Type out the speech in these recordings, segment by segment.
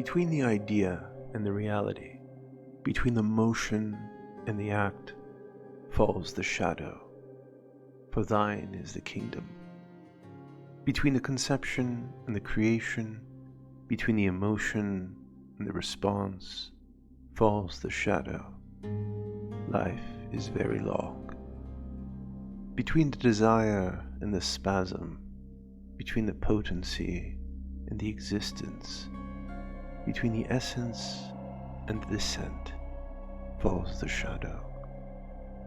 Between the idea and the reality, between the motion and the act, falls the shadow, for thine is the kingdom. Between the conception and the creation, between the emotion and the response, falls the shadow. Life is very long. Between the desire and the spasm, between the potency and the existence, between the essence and the descent, falls the shadow,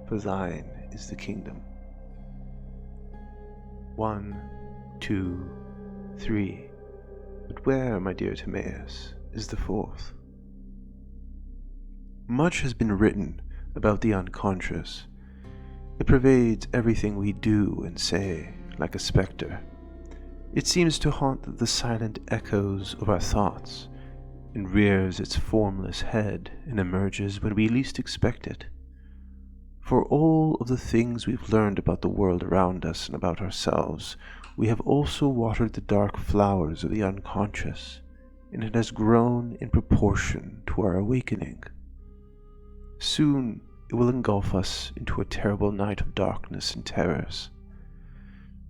for thine is the kingdom. 1, 2, 3, but where, my dear Timaeus, is the fourth? Much has been written about the unconscious. It pervades everything we do and say, like a spectre. It seems to haunt the silent echoes of our thoughts, and rears its formless head and emerges when we least expect it. For all of the things we've learned about the world around us and about ourselves, we have also watered the dark flowers of the unconscious, and it has grown in proportion to our awakening. Soon it will engulf us into a terrible night of darkness and terrors.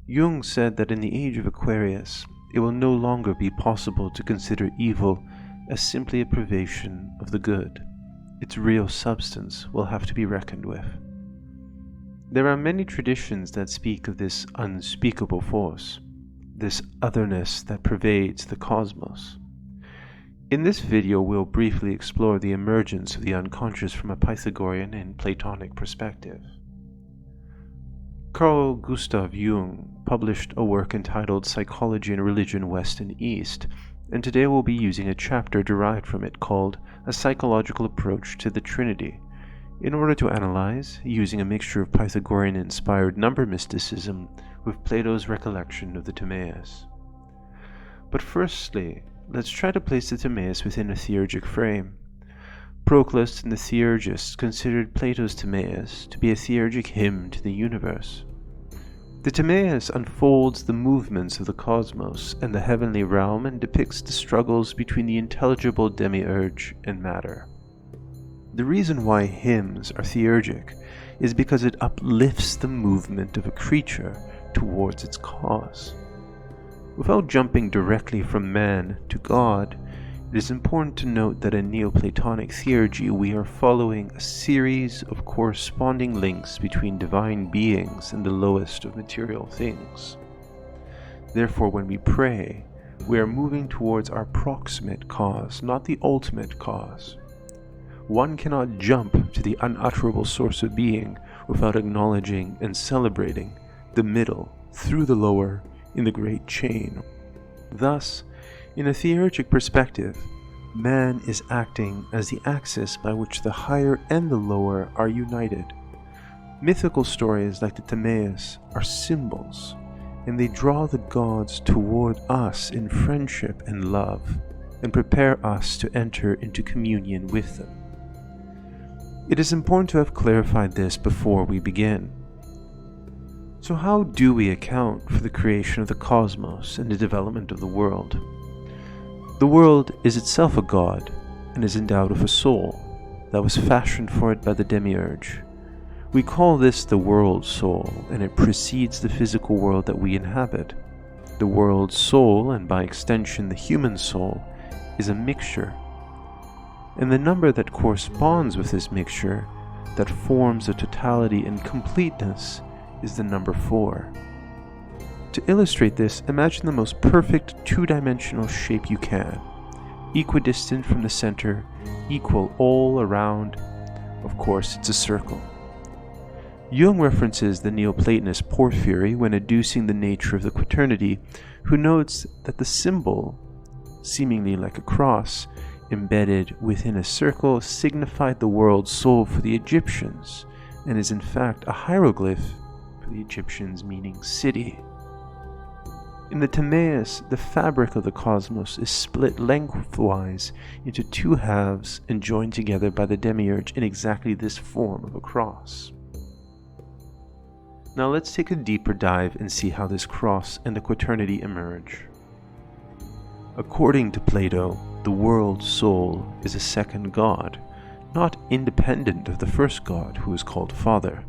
Jung said that in the age of Aquarius, it will no longer be possible to consider evil as simply a privation of the good. Its real substance will have to be reckoned with. There are many traditions that speak of this unspeakable force, this otherness that pervades the cosmos. In this video, we'll briefly explore the emergence of the unconscious from a Pythagorean and Platonic perspective. Carl Gustav Jung published a work entitled Psychology and Religion West and East, and today we'll be using a chapter derived from it called A Psychological Approach to the Trinity, in order to analyze, using a mixture of Pythagorean-inspired number mysticism with Plato's recollection of the Timaeus. But firstly, let's try to place the Timaeus within a theurgic frame. Proclus and the Theurgists considered Plato's Timaeus to be a theurgic hymn to the universe. The Timaeus unfolds the movements of the cosmos and the heavenly realm and depicts the struggles between the intelligible Demiurge and matter. The reason why hymns are theurgic is because it uplifts the movement of a creature towards its cause. Without jumping directly from man to God, it is important to note that in Neoplatonic theurgy we are following a series of corresponding links between divine beings and the lowest of material things. Therefore, when we pray, we are moving towards our proximate cause, not the ultimate cause. One cannot jump to the unutterable source of being without acknowledging and celebrating the middle through the lower in the great chain. Thus, in a theurgic perspective, man is acting as the axis by which the higher and the lower are united. Mythical stories like the Timaeus are symbols, and they draw the gods toward us in friendship and love, and prepare us to enter into communion with them. It is important to have clarified this before we begin. So how do we account for the creation of the cosmos and the development of the world? The world is itself a god and is endowed with a soul that was fashioned for it by the Demiurge. We call this the world soul, and it precedes the physical world that we inhabit. The world soul, and by extension the human soul, is a mixture. And the number that corresponds with this mixture, that forms a totality and completeness, is the number 4. To illustrate this, imagine the most perfect two-dimensional shape you can, equidistant from the center, equal all around. Of course, it's a circle. Jung references the Neoplatonist Porphyry when adducing the nature of the quaternity, who notes that the symbol, seemingly like a cross, embedded within a circle, signified the world soul for the Egyptians, and is in fact a hieroglyph for the Egyptians meaning city. In the Timaeus, the fabric of the cosmos is split lengthwise into 2 halves and joined together by the Demiurge in exactly this form of a cross. Now let's take a deeper dive and see how this cross and the quaternity emerge. According to Plato, the world soul is a second God, not independent of the first God who is called Father.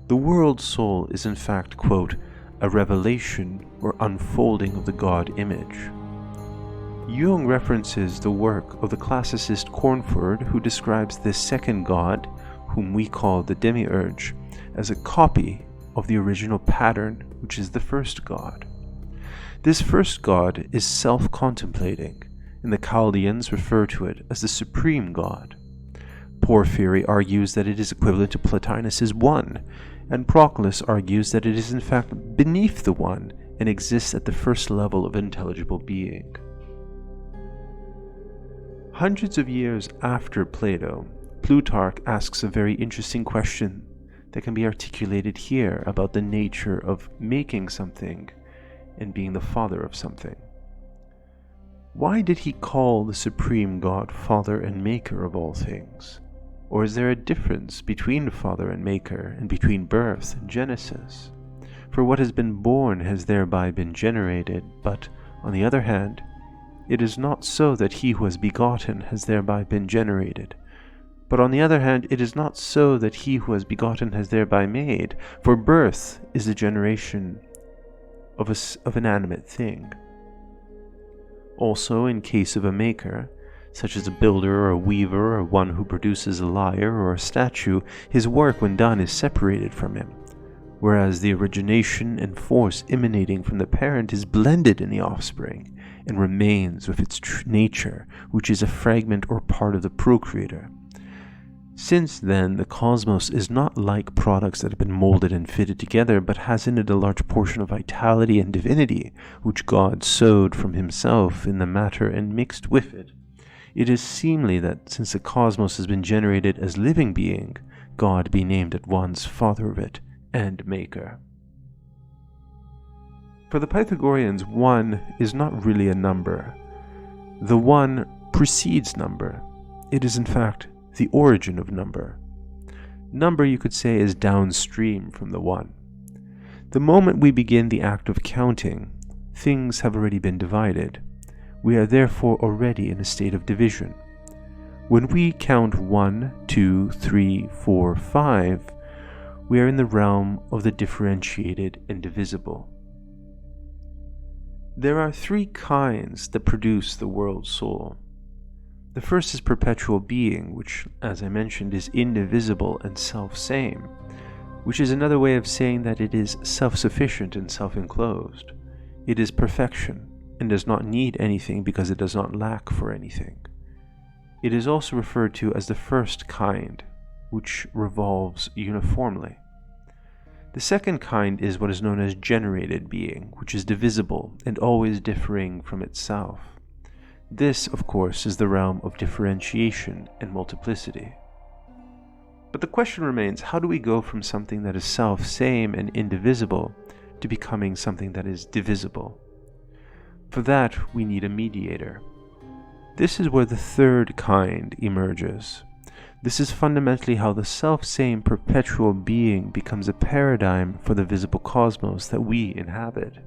The world soul is in fact, quote, a revelation or unfolding of the God image. Jung references the work of the classicist Cornford, who describes this second God, whom we call the Demiurge, as a copy of the original pattern, which is the first God. This first God is self-contemplating, and the Chaldeans refer to it as the supreme God. Porphyry argues that it is equivalent to Plotinus's one, and Proclus argues that it is in fact beneath the one and exists at the first level of intelligible being. Hundreds of years after Plato, Plutarch asks a very interesting question that can be articulated here about the nature of making something and being the father of something. Why did he call the supreme God Father and Maker of all things? Or is there a difference between Father and Maker and between birth and Genesis? For what has been born has thereby been generated, but, on the other hand, it is not so that he who has begotten has thereby been generated. But on the other hand, it is not so that he who has begotten has thereby made, for birth is the generation of an animate thing. Also, in case of a maker, such as a builder or a weaver or one who produces a lyre or a statue, his work when done is separated from him, whereas the origination and force emanating from the parent is blended in the offspring and remains with its nature, which is a fragment or part of the procreator. Since then, the cosmos is not like products that have been molded and fitted together, but has in it a large portion of vitality and divinity, which God sowed from himself in the matter and mixed with it. It is seemly that, since the cosmos has been generated as living being, God be named at once Father of it and Maker. For the Pythagoreans, 1 is not really a number. The 1 precedes number. It is in fact the origin of number. Number, you could say, is downstream from the 1. The moment we begin the act of counting, things have already been divided. We are therefore already in a state of division. When we count 1, 2, 3, 4, 5, we are in the realm of the differentiated and divisible. There are 3 kinds that produce the world soul. The first is perpetual being, which, as I mentioned, is indivisible and self-same, which is another way of saying that it is self-sufficient and self-enclosed. It is perfection, and does not need anything because it does not lack for anything. It is also referred to as the first kind, which revolves uniformly. The second kind is what is known as generated being, which is divisible and always differing from itself. This, of course, is the realm of differentiation and multiplicity. But the question remains, how do we go from something that is self-same and indivisible to becoming something that is divisible? For that, we need a mediator. This is where the third kind emerges. This is fundamentally how the self-same perpetual being becomes a paradigm for the visible cosmos that we inhabit.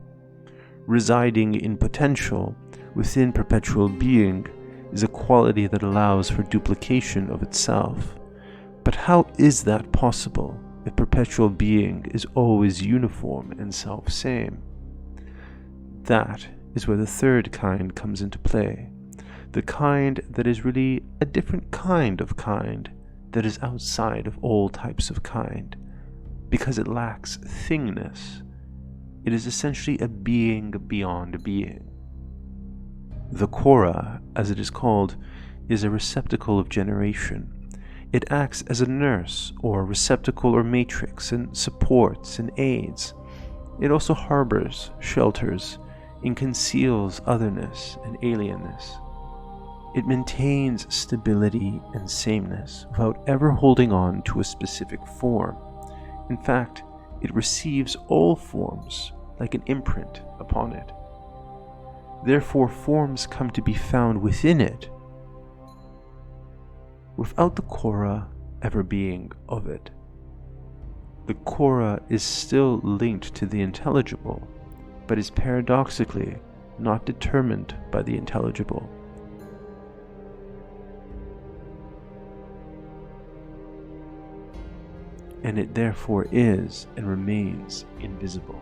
Residing in potential within perpetual being is a quality that allows for duplication of itself. But how is that possible if perpetual being is always uniform and self-same? That is where the third kind comes into play. The kind that is really a different kind that is outside of all types of kind, because it lacks thingness. It is essentially a being beyond being. The chora, as it is called, is a receptacle of generation. It acts as a nurse or receptacle or matrix and supports and aids. It also harbors, shelters, and conceals otherness and alienness. It maintains stability and sameness without ever holding on to a specific form. In fact, it receives all forms like an imprint upon it. Therefore, forms come to be found within it, without the chora ever being of it. The chora is still linked to the intelligible, but is paradoxically not determined by the intelligible. and it therefore is and remains invisible.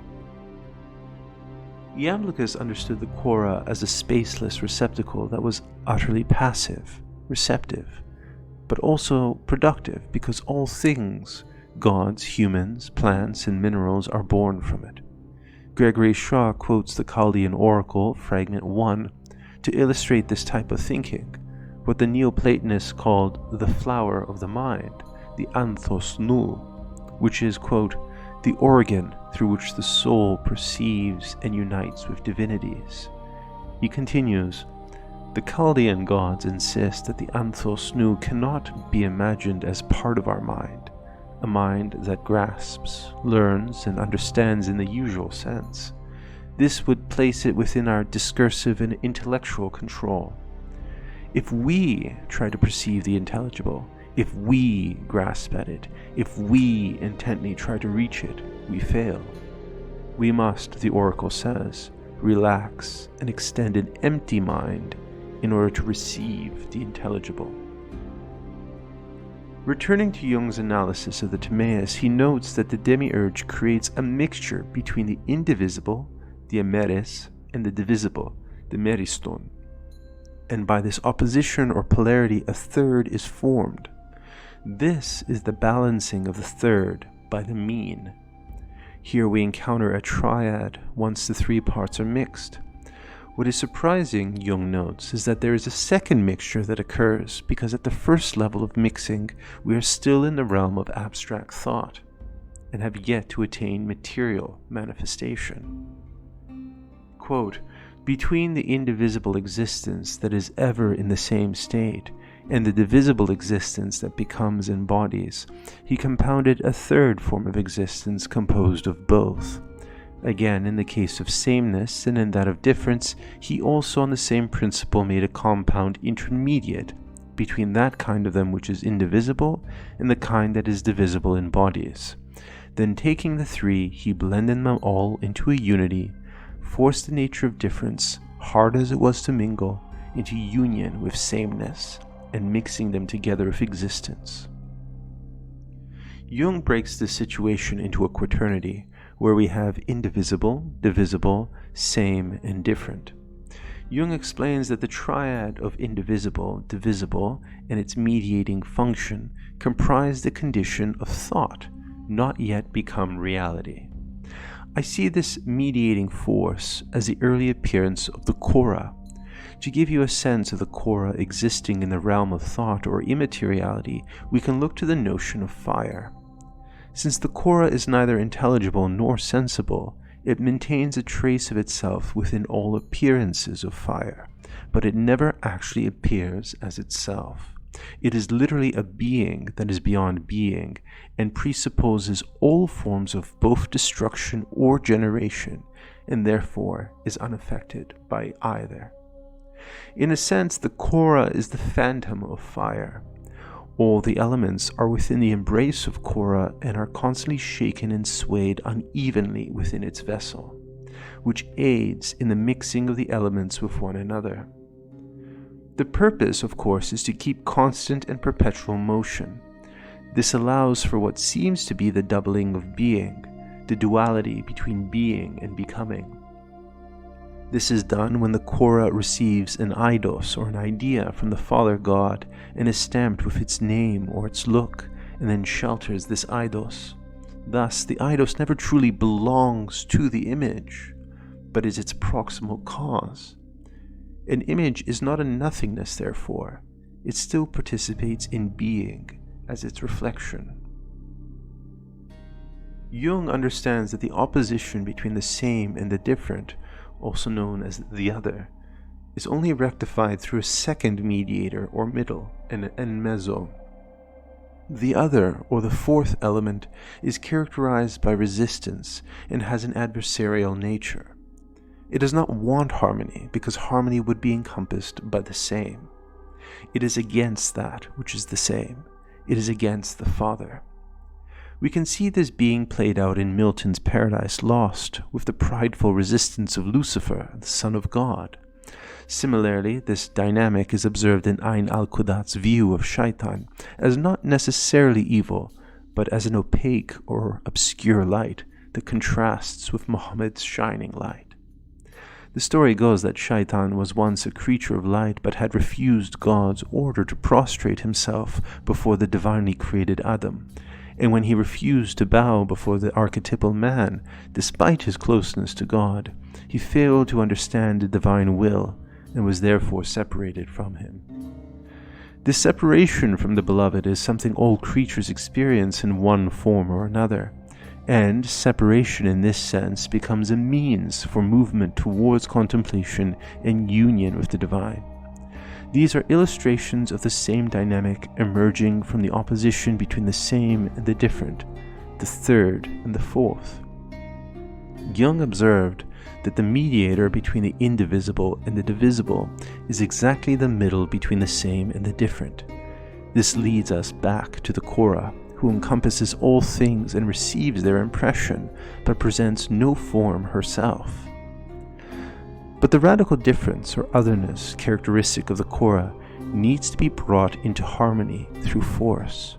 Iamblichus understood the quora as a spaceless receptacle that was utterly passive, receptive, but also productive, because all things, gods, humans, plants, and minerals, are born from it. Gregory Shaw quotes the Chaldean Oracle, Fragment 1, to illustrate this type of thinking, what the Neoplatonists called the flower of the mind, the anthos nou, which is, quote, the organ through which the soul perceives and unites with divinities. He continues, the Chaldean gods insist that the anthos nou cannot be imagined as part of our mind, a mind that grasps, learns, and understands in the usual sense. This would place it within our discursive and intellectual control. If we try to perceive the intelligible, if we grasp at it, if we intently try to reach it, we fail. We must, the oracle says, relax and extend an empty mind in order to receive the intelligible. Returning to Jung's analysis of the Timaeus, he notes that the Demiurge creates a mixture between the indivisible, the emeres, and the divisible, the meriston. And by this opposition or polarity, a third is formed. This is the balancing of the third by the mean. Here we encounter a triad once the three parts are mixed. What is surprising, Jung notes, is that there is a second mixture that occurs, because at the first level of mixing, we are still in the realm of abstract thought, and have yet to attain material manifestation. Quote, between the indivisible existence that is ever in the same state, and the divisible existence that becomes and embodies, he compounded a third form of existence composed of both. Again, in the case of sameness and in that of difference, he also on the same principle made a compound intermediate between that kind of them which is indivisible and the kind that is divisible in bodies. Then taking the three, he blended them all into a unity, forced the nature of difference, hard as it was to mingle, into union with sameness, and mixing them together with existence. Jung breaks this situation into a quaternity, where we have indivisible, divisible, same, and different. Jung explains that the triad of indivisible, divisible, and its mediating function comprise the condition of thought, not yet become reality. I see this mediating force as the early appearance of the quora. To give you a sense of the quora existing in the realm of thought or immateriality, we can look to the notion of fire. Since the quora is neither intelligible nor sensible, it maintains a trace of itself within all appearances of fire, but it never actually appears as itself. It is literally a being that is beyond being, and presupposes all forms of both destruction or generation, and therefore is unaffected by either. In a sense, the quora is the phantom of fire. All the elements are within the embrace of quora and are constantly shaken and swayed unevenly within its vessel, which aids in the mixing of the elements with one another. The purpose, of course, is to keep constant and perpetual motion. This allows for what seems to be the doubling of being, the duality between being and becoming. This is done when the quora receives an eidos or an idea from the Father God and is stamped with its name or its look, and then shelters this eidos. Thus, the eidos never truly belongs to the image, but is its proximal cause. An image is not a nothingness, therefore. It still participates in being as its reflection. Jung understands that the opposition between the same and the different, also known as the other, is only rectified through a second mediator or middle, an meso. The other, or the fourth element, is characterized by resistance and has an adversarial nature. It does not want harmony, because harmony would be encompassed by the same. It is against that which is the same. It is against the Father. We can see this being played out in Milton's Paradise Lost, with the prideful resistance of Lucifer, the Son of God. Similarly, this dynamic is observed in Ayn al-Qudat's view of Shaitan as not necessarily evil, but as an opaque or obscure light that contrasts with Muhammad's shining light. The story goes that Shaitan was once a creature of light but had refused God's order to prostrate himself before the divinely created Adam, and when he refused to bow before the archetypal man, despite his closeness to God, he failed to understand the divine will and was therefore separated from him. This separation from the beloved is something all creatures experience in one form or another, and separation in this sense becomes a means for movement towards contemplation and union with the divine. These are illustrations of the same dynamic emerging from the opposition between the same and the different, the third and the fourth. Jung observed that the mediator between the indivisible and the divisible is exactly the middle between the same and the different. This leads us back to the Cora, who encompasses all things and receives their impression, but presents no form herself. But the radical difference or otherness characteristic of the Cora needs to be brought into harmony through force.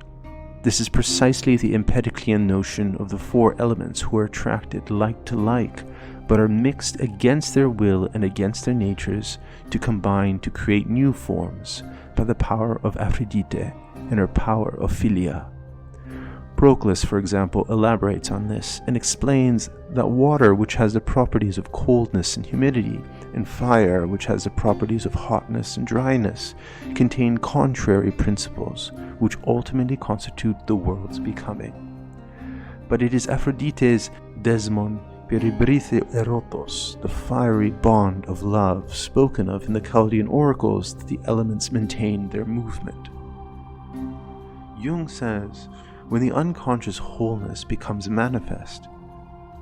This is precisely the Empedoclean notion of the four elements who are attracted like to like, but are mixed against their will and against their natures to combine to create new forms by the power of Aphrodite and her power of Philia. Proclus, for example, elaborates on this and explains that water, which has the properties of coldness and humidity, and fire, which has the properties of hotness and dryness, contain contrary principles, which ultimately constitute the world's becoming. But it is Aphrodite's desmon peribrithe erotos, the fiery bond of love spoken of in the Chaldean oracles, that the elements maintain their movement. Jung says, when the unconscious wholeness becomes manifest,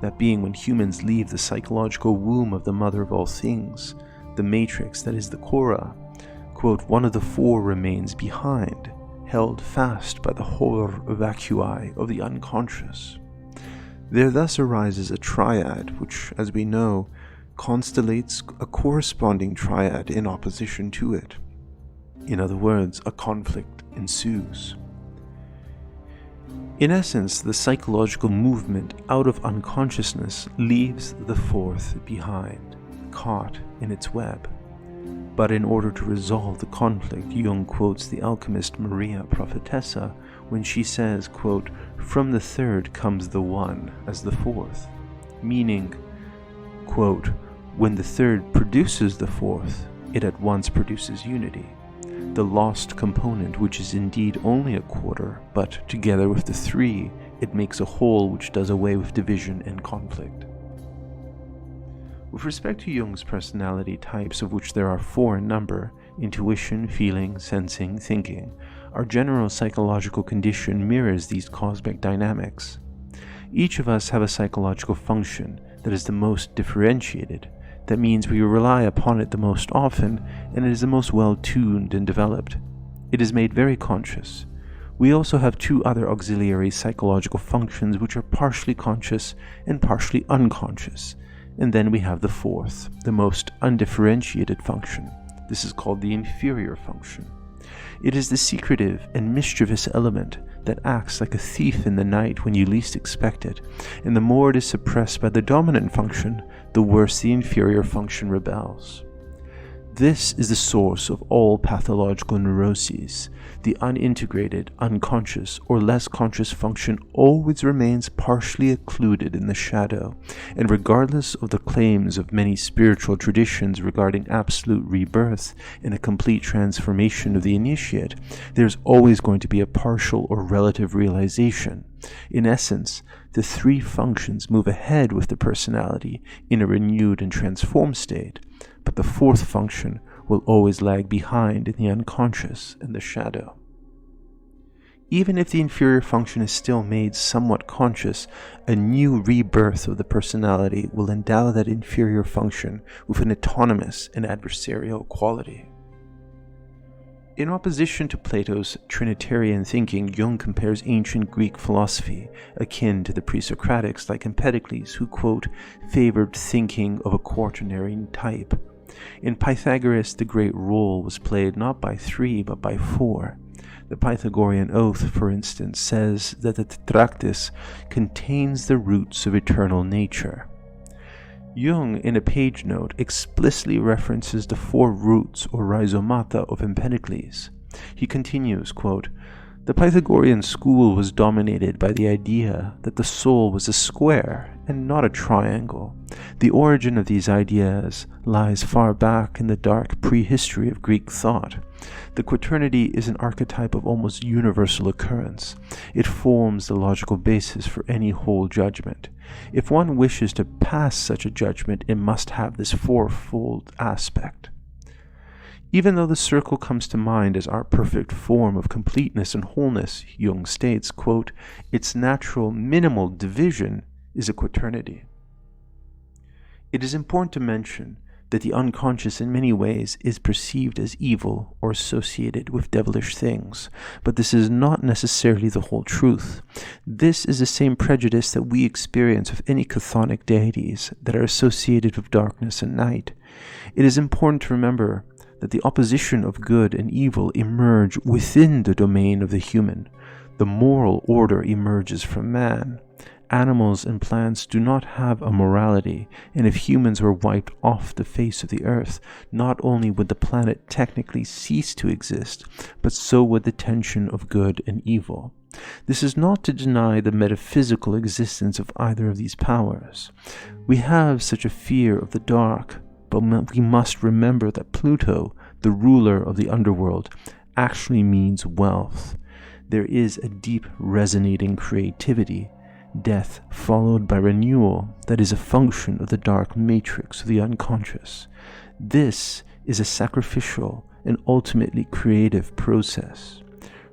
that being when humans leave the psychological womb of the mother of all things, the matrix that is the Cora, quote, one of the four remains behind, held fast by the horror vacui of the unconscious. There thus arises a triad which, as we know, constellates a corresponding triad in opposition to it. In other words, a conflict ensues. In essence, the psychological movement out of unconsciousness leaves the fourth behind, caught in its web. But in order to resolve the conflict, Jung quotes the alchemist Maria Prophetessa when she says, quote, "From the third comes the one as the fourth," meaning, quote, "When the third produces the fourth, it at once produces unity. The lost component, which is indeed only a quarter, but together with the three, it makes a whole which does away with division and conflict." With respect to Jung's personality types, of which there are four in number, intuition, feeling, sensing, thinking, our general psychological condition mirrors these cosmic dynamics. Each of us have a psychological function that is the most differentiated. That means we rely upon it the most often, and it is the most well-tuned and developed. It is made very conscious. We also have two other auxiliary psychological functions which are partially conscious and partially unconscious. And then we have the fourth, the most undifferentiated function. This is called the inferior function. It is the secretive and mischievous element that acts like a thief in the night when you least expect it, and the more it is suppressed by the dominant function, the worse the inferior function rebels. This is the source of all pathological neuroses. The unintegrated, unconscious, or less conscious function always remains partially occluded in the shadow, and regardless of the claims of many spiritual traditions regarding absolute rebirth and a complete transformation of the initiate, there's always going to be a partial or relative realization. In essence, the three functions move ahead with the personality in a renewed and transformed state, but the fourth function will always lag behind in the unconscious and the shadow. Even if the inferior function is still made somewhat conscious, a new rebirth of the personality will endow that inferior function with an autonomous and adversarial quality. In opposition to Plato's Trinitarian thinking, Jung compares ancient Greek philosophy, akin to the pre-Socratics like Empedocles, who, quote, favored thinking of a quaternary type. In Pythagoras, the great role was played not by three, but by four. The Pythagorean oath, for instance, says that the Tetractys contains the roots of eternal nature. Jung, in a page note, explicitly references the four roots or rhizomata of Empedocles. He continues, quote, "The Pythagorean school was dominated by the idea that the soul was a square and not a triangle. The origin of these ideas lies far back in the dark prehistory of Greek thought. The quaternity is an archetype of almost universal occurrence. It forms the logical basis for any whole judgment. If one wishes to pass such a judgment, it must have this fourfold aspect. Even though the circle comes to mind as our perfect form of completeness and wholeness," Jung states, quote, "its natural minimal division is a quaternity." It is important to mention that the unconscious in many ways is perceived as evil or associated with devilish things, but this is not necessarily the whole truth. This is the same prejudice that we experience with any chthonic deities that are associated with darkness and night. It is important to remember that the opposition of good and evil emerge within the domain of the human. The moral order emerges from man. Animals and plants do not have a morality, and if humans were wiped off the face of the earth, not only would the planet technically cease to exist, but so would the tension of good and evil. This is not to deny the metaphysical existence of either of these powers. We have such a fear of the dark, but we must remember that Pluto, the ruler of the underworld, actually means wealth. There is a deep resonating creativity, death followed by renewal, that is a function of the dark matrix of the unconscious. This is a sacrificial and ultimately creative process.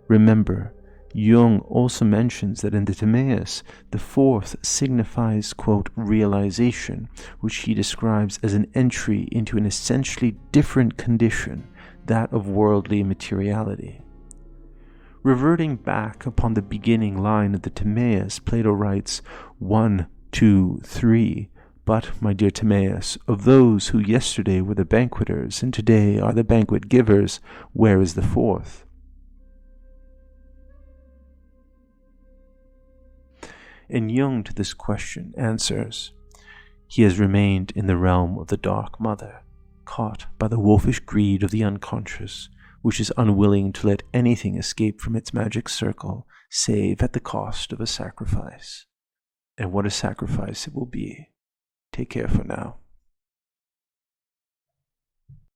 Remember, Jung also mentions that in the Timaeus, the fourth signifies, quote, realization, which he describes as an entry into an essentially different condition, that of worldly materiality. Reverting back upon the beginning line of the Timaeus, Plato writes, 1, 2, 3, "But, my dear Timaeus, of those who yesterday were the banqueters and today are the banquet givers, where is the fourth?" And Jung to this question answers, "He has remained in the realm of the dark mother, caught by the wolfish greed of the unconscious, which is unwilling to let anything escape from its magic circle, save at the cost of a sacrifice. And what a sacrifice it will be. Take care for now."